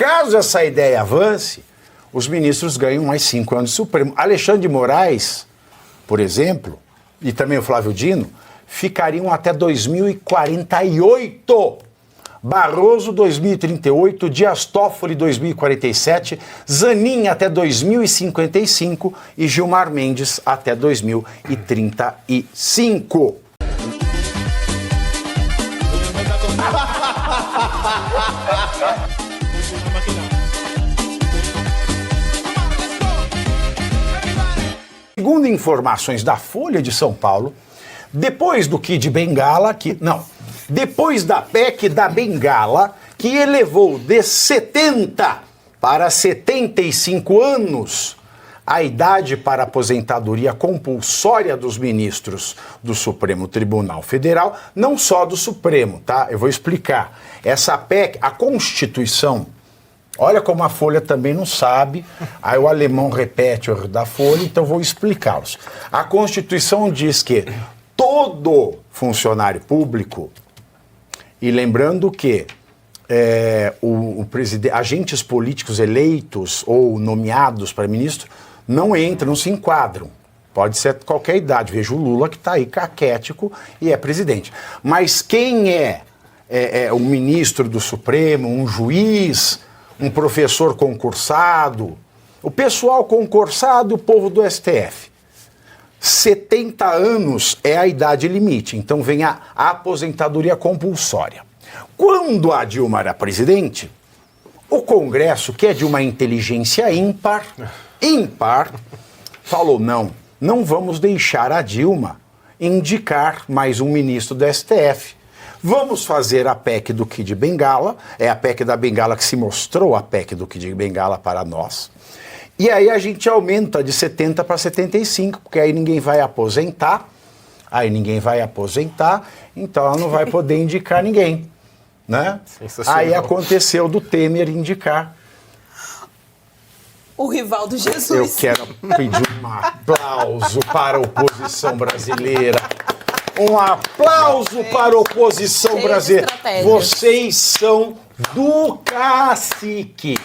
Caso essa ideia avance, os ministros ganham mais 5 anos de Supremo. Alexandre de Moraes, por exemplo, e também o Flávio Dino, ficariam até 2048. Barroso, 2038, Dias Toffoli, 2047, Zanin até 2055 e Gilmar Mendes até 2035. Segundo informações da Folha de São Paulo, depois do Kid Bengala, depois da PEC da Bengala, que elevou de 70 para 75 anos a idade para aposentadoria compulsória dos ministros do Supremo Tribunal Federal, não só do Supremo, tá? Eu vou explicar. Essa PEC, a Constituição, olha como a Folha também não sabe, aí o alemão repete o da Folha, então vou explicá-los. A Constituição diz que todo funcionário público, e lembrando que agentes políticos eleitos ou nomeados para ministro não entram, não se enquadram. Pode ser qualquer idade. Veja o Lula que está aí caquético e é presidente. Mas quem é um ministro do Supremo, um juiz, um professor concursado, o pessoal concursado, o povo do STF. 70 anos é a idade limite, então vem a aposentadoria compulsória. Quando a Dilma era presidente, o Congresso, que é de uma inteligência ímpar, falou não vamos deixar a Dilma indicar mais um ministro do STF. Vamos fazer a PEC do Kid Bengala, é a PEC da Bengala que se mostrou a PEC do Kid Bengala para nós. E aí a gente aumenta de 70 para 75, porque aí ninguém vai aposentar, então ela não vai poder indicar ninguém, né? Aí aconteceu do Temer indicar. O rival do Jesus. Eu quero pedir um aplauso para a oposição brasileira. Um aplauso para a oposição brasileira. Vocês são do cacique,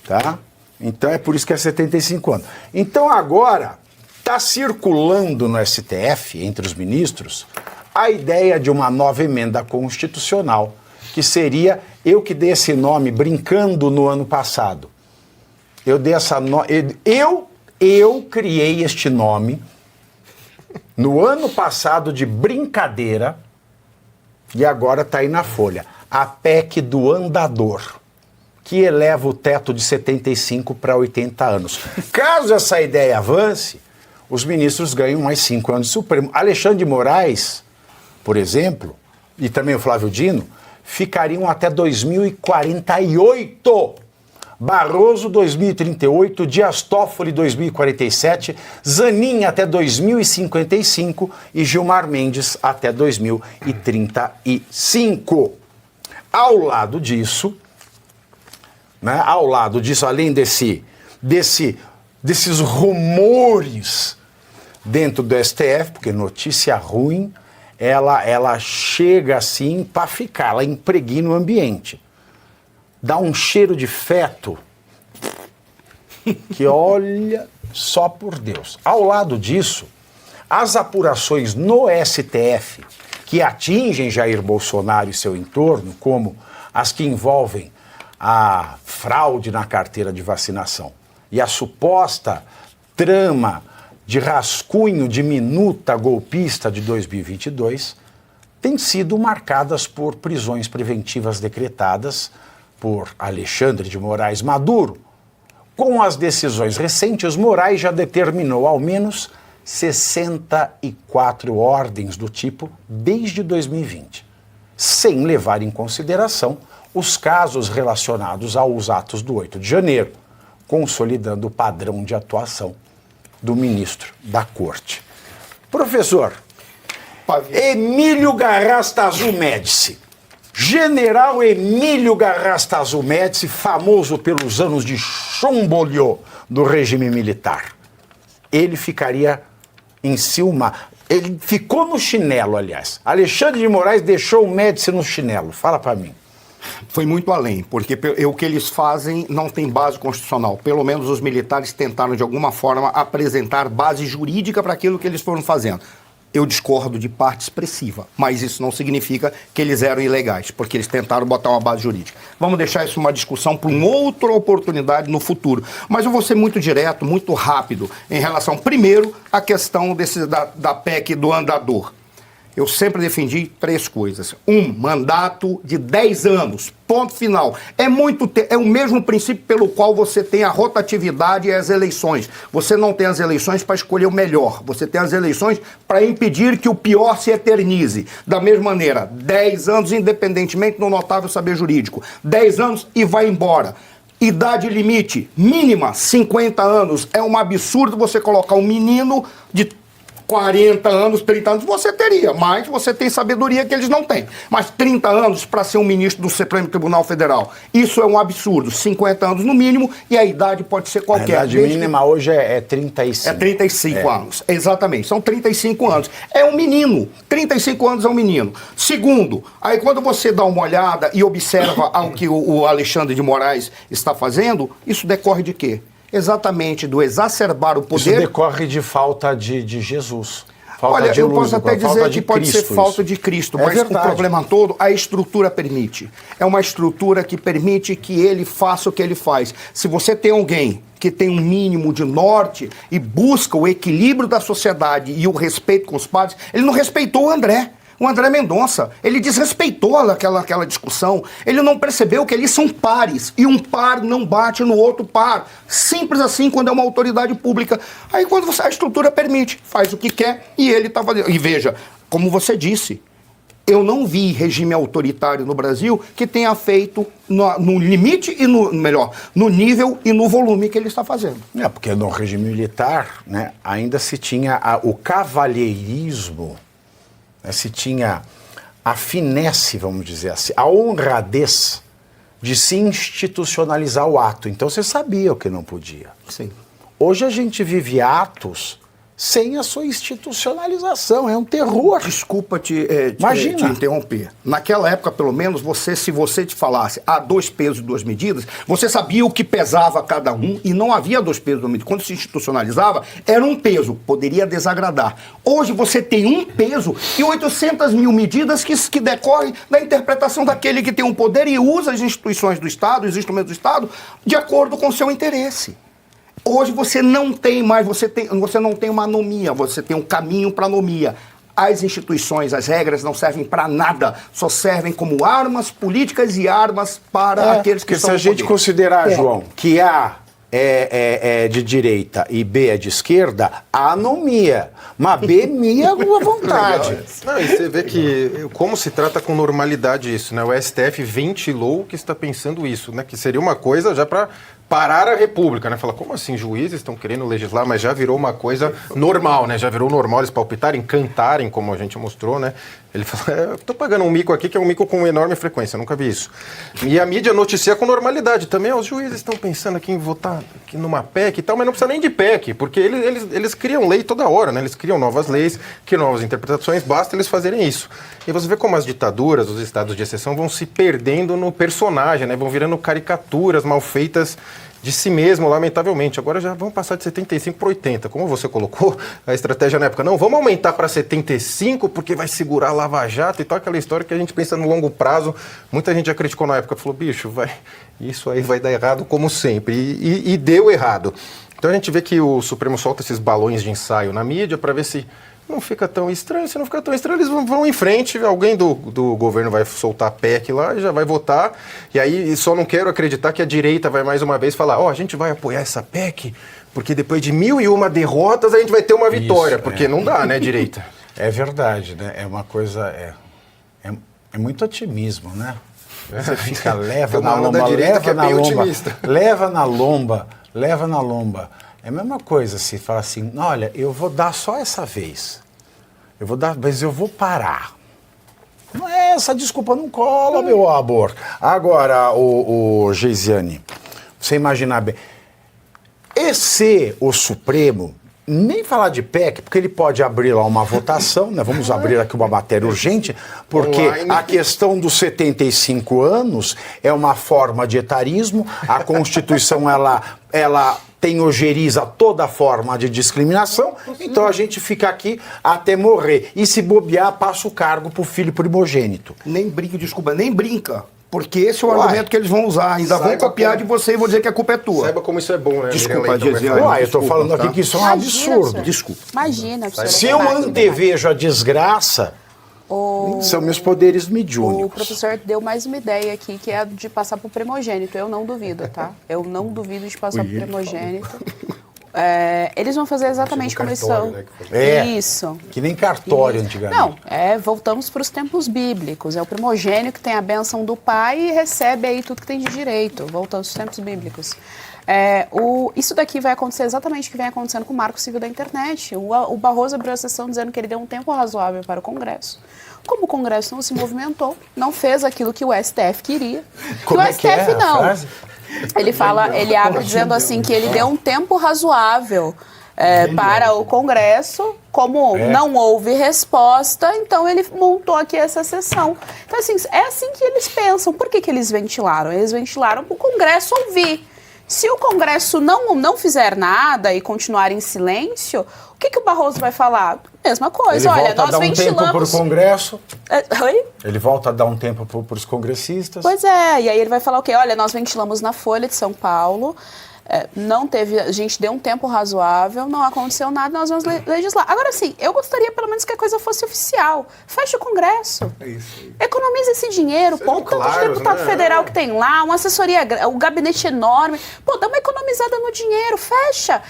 tá? Então é por isso que é 75 anos. Então agora está circulando no STF, entre os ministros, a ideia de uma nova emenda constitucional, que seria, eu que dei esse nome brincando no ano passado. Eu criei este nome no ano passado de brincadeira e agora está aí na Folha. A PEC do andador, que eleva o teto de 75 para 80 anos. Caso essa ideia avance, os ministros ganham mais 5 anos de Supremo. Alexandre de Moraes, por exemplo, e também o Flávio Dino, ficariam até 2048. Barroso, 2038, Dias Toffoli, 2047, Zanin até 2055 e Gilmar Mendes até 2035. Ao lado disso, além desses rumores dentro do STF, porque notícia ruim, ela chega assim para ficar, ela impregna o ambiente. Dá um cheiro de feto que, olha, só por Deus. Ao lado disso, as apurações no STF que atingem Jair Bolsonaro e seu entorno, como as que envolvem a fraude na carteira de vacinação e a suposta trama de rascunho de minuta golpista de 2022, têm sido marcadas por prisões preventivas decretadas por Alexandre de Moraes Maduro. Com as decisões recentes, Moraes já determinou ao menos 64 ordens do tipo desde 2020, sem levar em consideração os casos relacionados aos atos do 8 de janeiro, consolidando o padrão de atuação do ministro da Corte. Professor, Emílio Garrastazu Médici, General Emílio Garrastazu Médici, famoso pelos anos de chumbolho do regime militar. Ele ficaria em cima, ele ficou no chinelo, aliás. Alexandre de Moraes deixou o Médici no chinelo. Fala pra mim. Foi muito além, porque o que eles fazem não tem base constitucional. Pelo menos os militares tentaram, de alguma forma, apresentar base jurídica para aquilo que eles foram fazendo. Eu discordo de parte expressiva, mas isso não significa que eles eram ilegais, porque eles tentaram botar uma base jurídica. Vamos deixar isso uma discussão para uma outra oportunidade no futuro. Mas eu vou ser muito direto, muito rápido, em relação, primeiro, à questão da PEC do andador. Eu sempre defendi 3 coisas. Mandato de 10 anos, ponto final. É o mesmo princípio pelo qual você tem a rotatividade e as eleições. Você não tem as eleições para escolher o melhor. Você tem as eleições para impedir que o pior se eternize. Da mesma maneira, 10 anos, independentemente do notável saber jurídico. 10 anos e vai embora. Idade limite mínima, 50 anos. É um absurdo você colocar um menino de 40 anos, 30 anos, você teria, mas você tem sabedoria que eles não têm. Mas 30 anos para ser um ministro do Supremo Tribunal Federal, isso é um absurdo. 50 anos no mínimo e a idade pode ser qualquer. A idade mínima hoje é 35. É 35 anos, exatamente, são 35 anos. É um menino, 35 anos é um menino. Segundo, aí quando você dá uma olhada e observa ao que o Alexandre de Moraes está fazendo, isso decorre de quê? Exatamente, do exacerbar o poder. Isso decorre de falta de Jesus. Falta Olha, de eu luz, posso até dizer que pode ser falta isso. de Cristo, É mas verdade. o problema todo, a estrutura permite. É uma estrutura que permite que ele faça o que ele faz. Se você tem alguém que tem um mínimo de norte e busca o equilíbrio da sociedade e o respeito com os padres, ele não respeitou o André Mendonça. Ele desrespeitou aquela discussão. Ele não percebeu que eles são pares e um par não bate no outro par. Simples assim quando é uma autoridade pública. Aí quando a estrutura permite, faz o que quer e ele está fazendo. E veja, como você disse, eu não vi regime autoritário no Brasil que tenha feito no limite e no nível e no volume que ele está fazendo. Porque no regime militar, né, ainda se tinha o cavalheirismo, se tinha a finesse, vamos dizer assim, a honradez de se institucionalizar o ato. Então você sabia o que não podia. Sim. Hoje a gente vive atos sem a sua institucionalização, é um terror. Desculpa te interromper. Naquela época, pelo menos, se você te falasse há 2 pesos e 2 medidas, você sabia o que pesava cada um e não havia 2 pesos e 2 medidas. Quando se institucionalizava, era um peso, poderia desagradar. Hoje você tem um peso e 800 mil medidas que decorrem da interpretação daquele que tem um poder e usa as instituições do Estado, os instrumentos do Estado, de acordo com o seu interesse. Hoje você não tem mais, você não tem uma anomia, você tem um caminho para anomia. As instituições, as regras não servem para nada, só servem como armas políticas e armas para aqueles que estão no poder. Se a gente considerar, João, que A é de direita e B é de esquerda, há anomia. Mas B mia à vontade. Não, e você vê que como se trata com normalidade isso, né? O STF ventilou que está pensando isso, né? Que seria uma coisa já para parar a República, né? Fala, como assim, juízes estão querendo legislar, mas já virou uma coisa normal, né? Já virou normal eles palpitarem, cantarem, como a gente mostrou, né? Ele fala, eu tô pagando um mico aqui, que é um mico com enorme frequência, nunca vi isso. E a mídia noticia com normalidade também, os juízes estão pensando aqui em votar aqui numa PEC e tal, mas não precisa nem de PEC, porque eles criam lei toda hora, né? Eles criam novas leis, criam novas interpretações, basta eles fazerem isso. E você vê como as ditaduras, os estados de exceção vão se perdendo no personagem, né? Vão virando caricaturas mal feitas de si mesmo, lamentavelmente. Agora já vão passar de 75 para 80. Como você colocou, a estratégia na época, não, vamos aumentar para 75 porque vai segurar a Lava Jato e tal, aquela história que a gente pensa no longo prazo. Muita gente já criticou na época, falou, bicho, isso aí vai dar errado como sempre. E deu errado. Então a gente vê que o Supremo solta esses balões de ensaio na mídia para ver se não fica tão estranho. Se não fica tão estranho, eles vão em frente, alguém do governo vai soltar a PEC lá e já vai votar. E aí só não quero acreditar que a direita vai mais uma vez falar, a gente vai apoiar essa PEC porque depois de 1001 derrotas a gente vai ter uma vitória. Isso, porque não dá, né, direita? É verdade, né? É uma coisa... É muito otimismo, né? Você fica, leva na lomba, leva na lomba. É a mesma coisa, se fala assim, olha, eu vou dar só essa vez. Mas eu vou parar. Não é essa desculpa, não cola, meu amor. Agora, o Geisiane, você imaginar bem, e se o Supremo nem falar de PEC, porque ele pode abrir lá uma votação, né? Vamos abrir aqui uma matéria urgente, porque Online. a questão dos 75 anos é uma forma de etarismo, a Constituição, ela tem ojeriza toda forma de discriminação, então a gente fica aqui até morrer. E se bobear, passa o cargo pro filho primogênito. Nem brinca. Porque esse é o argumento que eles vão usar. Ainda vão copiar de você e vão dizer que a culpa é tua. Saiba como isso é bom, né? Desculpa, Miriam Leitão, Gesiane. vai falar. Eu tô falando aqui que isso é um absurdo. Desculpa. Imagina. Se eu antevejo a desgraça, são meus poderes O mediúnicos. professor deu mais uma ideia aqui, que é a de passar por primogênito. Eu não duvido, tá? Eu não duvido de passar por primogênito. Eles vão fazer exatamente como eles são. Cartório, né, Isso. Que nem cartório Isso. antigamente. Não, voltamos para os tempos bíblicos. É o primogênito que tem a bênção do pai e recebe aí tudo que tem de direito. Voltamos aos tempos bíblicos. Isso daqui vai acontecer exatamente o que vem acontecendo com o Marco Civil da Internet. O Barroso abriu a sessão dizendo que ele deu um tempo razoável para o Congresso. Como o Congresso não se movimentou, não fez aquilo que o STF queria. Como que o é que é STF a não. frase? Ele abre dizendo assim que ele deu um tempo razoável para o Congresso, como não houve resposta, então ele montou aqui essa sessão. Então, assim, é assim que eles pensam. Por que eles ventilaram? Eles ventilaram para o Congresso ouvir. Se o Congresso não fizer nada e continuar em silêncio, o que o Barroso vai falar? Mesma coisa. Ele Olha, volta a nós dar um tempo para o ventilamos... Congresso, Oi? ele volta a dar um tempo para os congressistas. Pois é, e aí ele vai falar o quê? Olha, nós ventilamos na Folha de São Paulo, não teve, a gente deu um tempo razoável, não aconteceu nada, nós vamos legislar. Agora sim, eu gostaria pelo menos que a coisa fosse oficial. Fecha o Congresso. É isso aí. Economiza esse dinheiro, pô, o tanto de claros, deputado né? federal que tem lá, uma assessoria, o gabinete enorme. Pô, dá uma economizada no dinheiro, fecha.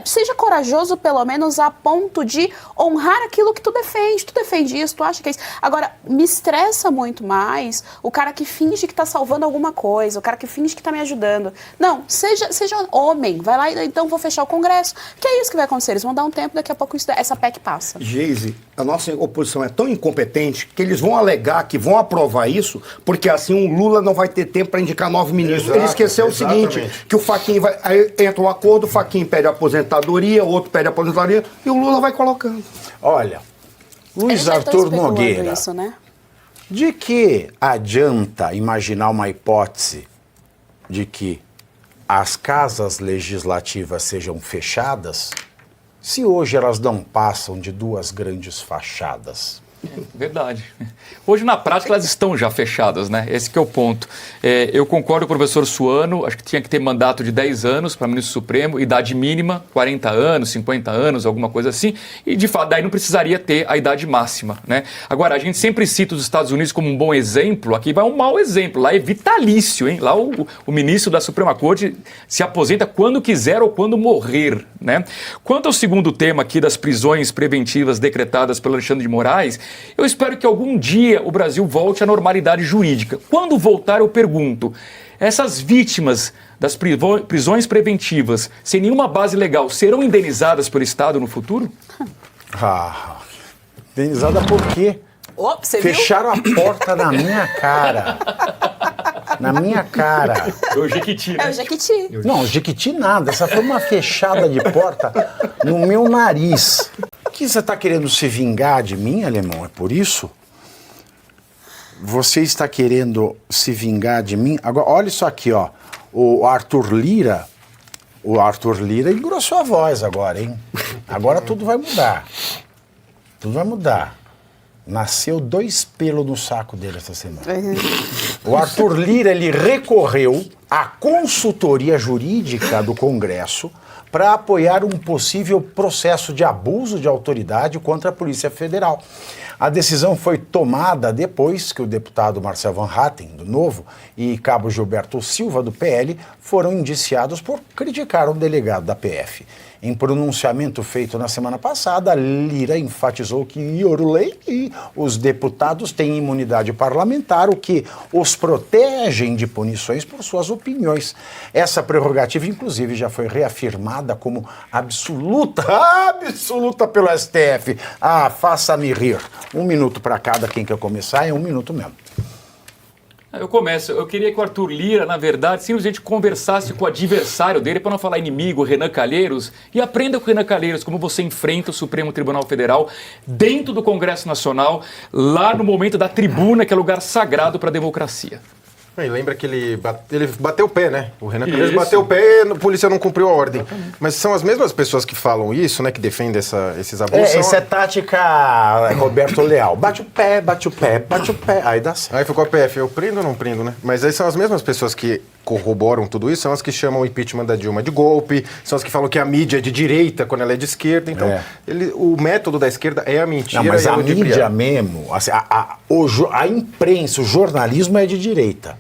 Seja corajoso, pelo menos, a ponto de honrar aquilo que tu defende. Tu defende isso, tu acha que é isso. Agora, me estressa muito mais o cara que finge que tá salvando alguma coisa, o cara que finge que tá me ajudando. Não, seja homem, vai lá e então vou fechar o Congresso. Que é isso que vai acontecer, eles vão dar um tempo, daqui a pouco essa PEC passa. Geise, a nossa oposição é tão incompetente que eles vão alegar que vão aprovar isso, porque assim o Lula não vai ter tempo para indicar 9 ministros. Exato, Ele esqueceu exatamente. o seguinte, que o Fachin vai... Aí entra um acordo, o Fachin pede aposentadoria, outro pede aposentadoria, e o Lula vai colocando. Olha, Luiz Eles já estão Arthur especulando Nogueira, isso, né? de que adianta imaginar uma hipótese de que as casas legislativas sejam fechadas se hoje elas não passam de 2 grandes fachadas? Verdade. Hoje, na prática, elas estão já fechadas, né? Esse que é o ponto. Eu concordo com o professor Suano, acho que tinha que ter mandato de 10 anos para ministro Supremo, idade mínima, 40 anos, 50 anos, alguma coisa assim, e de fato, daí não precisaria ter a idade máxima, né? Agora, a gente sempre cita os Estados Unidos como um bom exemplo, aqui vai um mau exemplo, lá é vitalício, hein? Lá o ministro da Suprema Corte se aposenta quando quiser ou quando morrer, né? Quanto ao segundo tema aqui das prisões preventivas decretadas pelo Alexandre de Moraes, eu espero que algum dia o Brasil volte à normalidade jurídica. Quando voltar, eu pergunto, essas vítimas das prisões preventivas, sem nenhuma base legal, serão indenizadas pelo Estado no futuro? Indenizada por quê? Você viu? Fecharam a porta na minha cara. Na minha cara. É o Jequiti, né? É o Jequiti. Não, Jequiti nada. Essa foi uma fechada de porta no meu nariz. Que você está querendo se vingar de mim, alemão? É por isso? Você está querendo se vingar de mim? Agora, olha isso aqui, ó. O Arthur Lira engrossou a voz agora, hein? Agora tudo vai mudar. Tudo vai mudar. Nasceu 2 pelos no saco dele essa semana. O Arthur Lira, ele recorreu à consultoria jurídica do Congresso para apoiar um possível processo de abuso de autoridade contra a Polícia Federal. A decisão foi tomada depois que o deputado Marcel Van Hatten, do Novo, e cabo Gilberto Silva, do PL, foram indiciados por criticar um delegado da PF. Em pronunciamento feito na semana passada, Lira enfatizou que Iorley e os deputados têm imunidade parlamentar, o que os protegem de punições por suas opiniões. Essa prerrogativa, inclusive, já foi reafirmada como absoluta pelo STF. Faça-me rir. 1 minuto para cada, quem quer começar, é 1 minuto mesmo. Eu começo. Eu queria que o Arthur Lira, na verdade, simplesmente conversasse com o adversário dele, para não falar inimigo, Renan Calheiros, e aprenda com o Renan Calheiros como você enfrenta o Supremo Tribunal Federal dentro do Congresso Nacional, lá no momento da tribuna, que é lugar sagrado para a democracia. E lembra que ele bateu o pé, né? O Renan Calheiros Isso. bateu o pé e a polícia não cumpriu a ordem. Exatamente. Mas são as mesmas pessoas que falam isso, né? Que defendem esses abusos. Essa é tática Roberto Leal. Bate o pé, bate o pé, bate o pé. Aí dá certo. Aí ficou a PF, eu prendo ou não prendo, né? Mas aí são as mesmas pessoas que corroboram tudo isso, são as que chamam o impeachment da Dilma de golpe, são as que falam que a mídia é de direita quando ela é de esquerda. Então, o método da esquerda é a mentira. Não, mas e a ludibriar. mídia mesmo, assim, a imprensa, o jornalismo é de direita.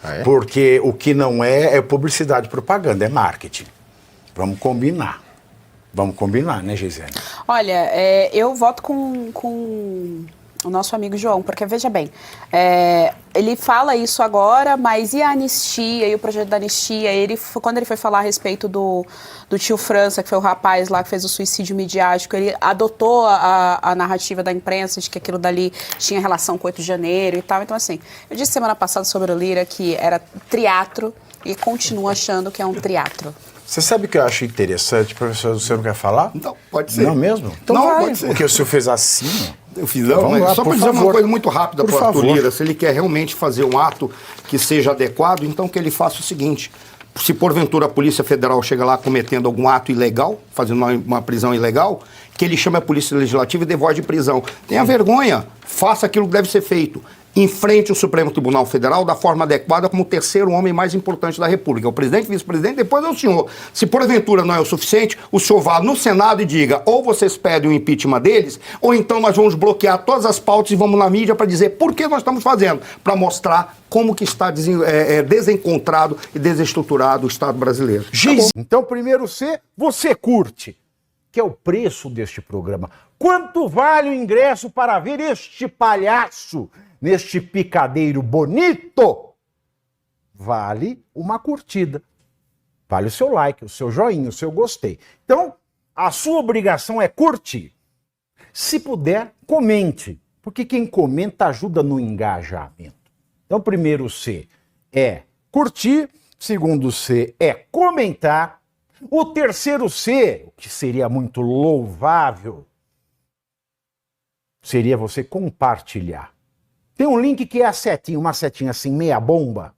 Ah, é? Porque o que não é publicidade e propaganda, é marketing. Vamos combinar. Vamos combinar, né, Gisele? Olha, eu voto com o nosso amigo João, porque veja bem, ele fala isso agora, mas e a anistia, e o projeto da anistia? Quando ele foi falar a respeito do tio França, que foi o rapaz lá que fez o suicídio midiático, ele adotou a narrativa da imprensa de que aquilo dali tinha relação com 8 de janeiro e tal. Então, assim, eu disse semana passada sobre o Lira que era triatro e continuo achando que é um triatro. Você sabe o que eu acho interessante, professor? Você não quer falar? Não, pode ser. Não mesmo? Então Não, vai, pode ser. porque o senhor fez assim, ó. Eu fiz, não, Vamos mas lá, só por para dizer favor. uma coisa muito rápida Por para o Arthur favor. Lira, se ele quer realmente fazer um ato que seja adequado, então que ele faça o seguinte: se porventura a Polícia Federal chega lá cometendo algum ato ilegal, fazendo uma prisão ilegal, que ele chame a Polícia Legislativa e devogue de prisão. Tenha vergonha, faça aquilo que deve ser feito. Enfrente o Supremo Tribunal Federal da forma adequada como o terceiro homem mais importante da República. O presidente, vice-presidente, depois é o senhor. Se porventura não é o suficiente, o senhor vá no Senado e diga: ou vocês pedem o impeachment deles, ou então nós vamos bloquear todas as pautas e vamos na mídia para dizer por que nós estamos fazendo, para mostrar como que está desencontrado e desestruturado o Estado brasileiro. Então, primeiro você curte, que é o preço deste programa. Quanto vale o ingresso para ver este palhaço neste picadeiro bonito? Vale uma curtida. Vale o seu like, o seu joinha, o seu gostei. Então, a sua obrigação é curtir. Se puder, comente, porque quem comenta ajuda no engajamento. Então, primeiro C é curtir, segundo C é comentar, o terceiro C, o que seria muito louvável, seria você compartilhar. Tem um link que é a setinha, uma setinha assim, meia bomba.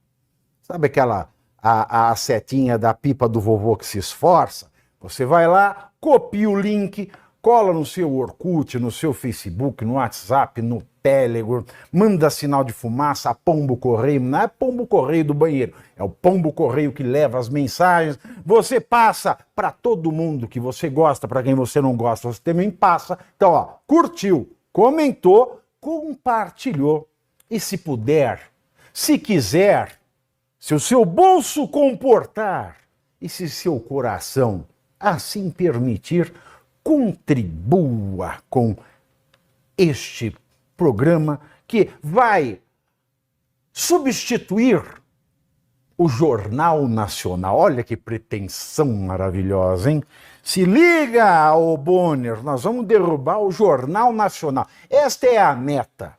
Sabe aquela, a setinha da pipa do vovô que se esforça? Você vai lá, copia o link, cola no seu Orkut, no seu Facebook, no WhatsApp, no Telegram, manda sinal de fumaça, pombo correio, não é pombo correio do banheiro, é o pombo correio que leva as mensagens. Você passa para todo mundo que você gosta, para quem você não gosta, você também passa. Então, ó, curtiu, comentou, compartilhou. E se puder, se quiser, se o seu bolso comportar e se seu coração assim permitir, contribua com este programa que vai substituir o Jornal Nacional. Olha que pretensão maravilhosa, hein? Se liga, ô Bonner, nós vamos derrubar o Jornal Nacional. Esta é a meta.